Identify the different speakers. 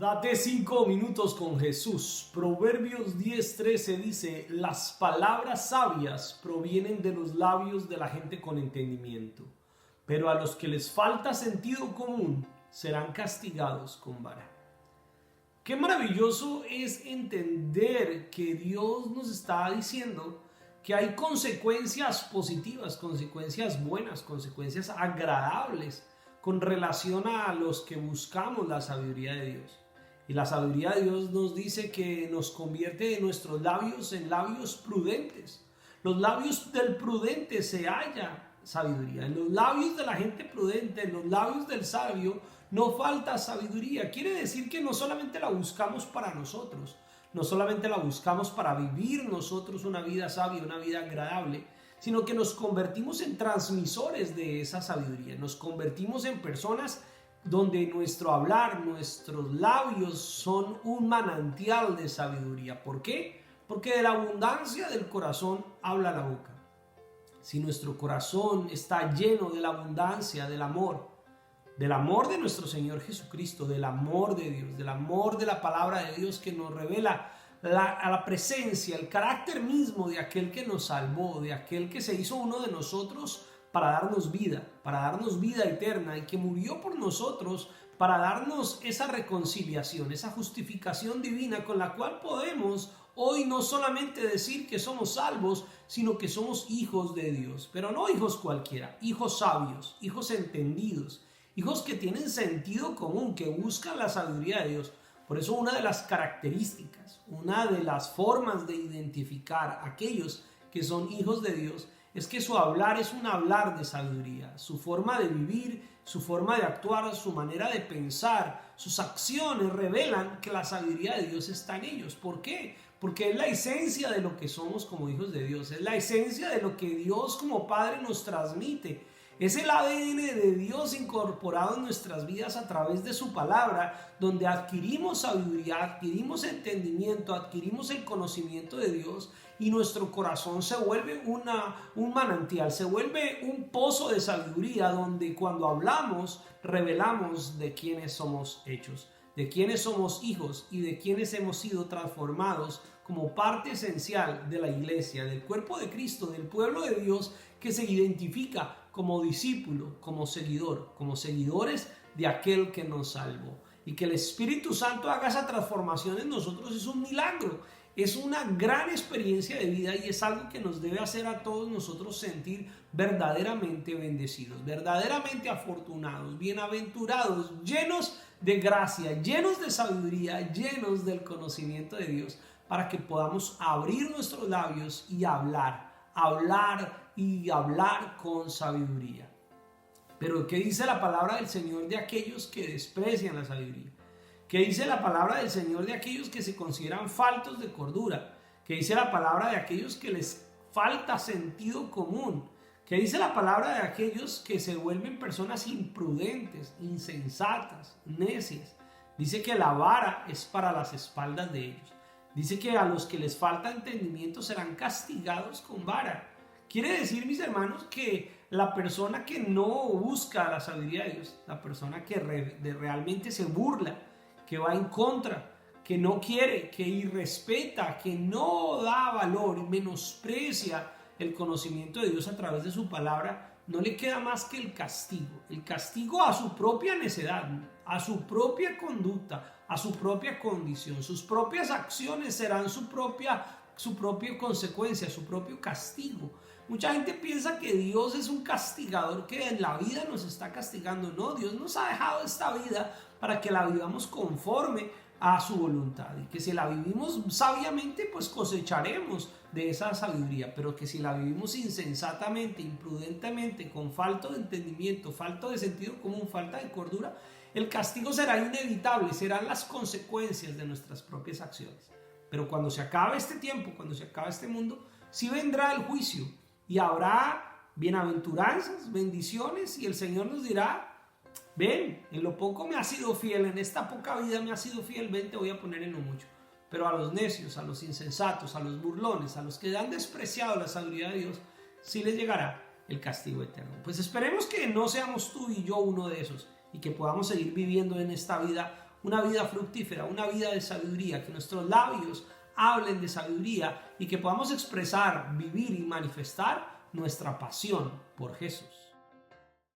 Speaker 1: Date 5 minutos con Jesús. Proverbios 10:13 dice: las palabras sabias provienen de los labios de la gente con entendimiento, pero a los que les falta sentido común serán castigados con vara. Qué maravilloso es entender que Dios nos está diciendo que hay consecuencias positivas, consecuencias buenas, consecuencias agradables con relación a los que buscamos la sabiduría de Dios. Y la sabiduría de Dios nos dice que nos convierte de nuestros labios en labios prudentes. Los labios del prudente se halla sabiduría. En los labios de la gente prudente, en los labios del sabio, no falta sabiduría. Quiere decir que no solamente la buscamos para nosotros, no solamente la buscamos para vivir nosotros una vida sabia, una vida agradable, sino que nos convertimos en transmisores de esa sabiduría. Nos convertimos en personas donde nuestro hablar, nuestros labios son un manantial de sabiduría. ¿Por qué? Porque de la abundancia del corazón habla la boca. Si nuestro corazón está lleno de la abundancia del amor de nuestro Señor Jesucristo, del amor de Dios, del amor de la palabra de Dios que nos revela a la presencia, el carácter mismo de aquel que nos salvó, de aquel que se hizo uno de nosotros para darnos vida eterna, y que murió por nosotros para darnos esa reconciliación, esa justificación divina con la cual podemos hoy no solamente decir que somos salvos, sino que somos hijos de Dios, pero no hijos cualquiera, hijos sabios, hijos entendidos, hijos que tienen sentido común, que buscan la sabiduría de Dios. Por eso una de las características, una de las formas de identificar a aquellos que son hijos de Dios es que su hablar es un hablar de sabiduría. Su forma de vivir, su forma de actuar, su manera de pensar, sus acciones revelan que la sabiduría de Dios está en ellos. ¿Por qué? Porque es la esencia de lo que somos como hijos de Dios. Es la esencia de lo que Dios como Padre nos transmite. Es el ADN de Dios incorporado en nuestras vidas a través de su palabra, donde adquirimos sabiduría, adquirimos entendimiento, adquirimos el conocimiento de Dios, y nuestro corazón se vuelve un manantial, se vuelve un pozo de sabiduría, donde cuando hablamos revelamos de quiénes somos hechos, de quiénes somos hijos y de quiénes hemos sido transformados como parte esencial de la iglesia, del cuerpo de Cristo, del pueblo de Dios que se identifica como discípulo, como seguidor, como seguidores de aquel que nos salvó. Y que el Espíritu Santo haga esa transformación en nosotros es un milagro, es una gran experiencia de vida, y es algo que nos debe hacer a todos nosotros sentir verdaderamente bendecidos, verdaderamente afortunados, bienaventurados, llenos de gracia, llenos de sabiduría, llenos del conocimiento de Dios, para que podamos abrir nuestros labios y hablar con sabiduría. Pero ¿qué dice la palabra del Señor de aquellos que desprecian la sabiduría? ¿Qué dice la palabra del Señor de aquellos que se consideran faltos de cordura? ¿Qué dice la palabra de aquellos que les falta sentido común? ¿Qué dice la palabra de aquellos que se vuelven personas imprudentes, insensatas, necias? Dice que la vara es para las espaldas de ellos. Dice que a los que les falta entendimiento serán castigados con vara. Quiere decir, mis hermanos, que la persona que no busca la sabiduría de Dios, la persona que realmente se burla, que va en contra, que no quiere, que irrespeta, que no da valor y menosprecia el conocimiento de Dios a través de su palabra, no le queda más que el castigo a su propia necedad, a su propia conducta, a su propia condición. Sus propias acciones serán su propia consecuencia, su propio castigo. Mucha gente piensa que Dios es un castigador que en la vida nos está castigando. No, Dios nos ha dejado esta vida para que la vivamos conforme a su voluntad, y que si la vivimos sabiamente, pues cosecharemos de esa sabiduría, pero que si la vivimos insensatamente, imprudentemente, con falta de entendimiento, falta de sentido común, falta de cordura, el castigo será inevitable, serán las consecuencias de nuestras propias acciones. Pero cuando se acabe este tiempo, cuando se acabe este mundo, sí vendrá el juicio y habrá bienaventuranzas, bendiciones, y el Señor nos dirá: ven, en lo poco me has sido fiel, en esta poca vida me has sido fiel, ven, te voy a poner en lo mucho. Pero a los necios, a los insensatos, a los burlones, a los que han despreciado la sabiduría de Dios, sí les llegará el castigo eterno. Pues esperemos que no seamos tú y yo uno de esos, y que podamos seguir viviendo en esta vida una vida fructífera, una vida de sabiduría, que nuestros labios hablen de sabiduría y que podamos expresar, vivir y manifestar nuestra pasión por Jesús.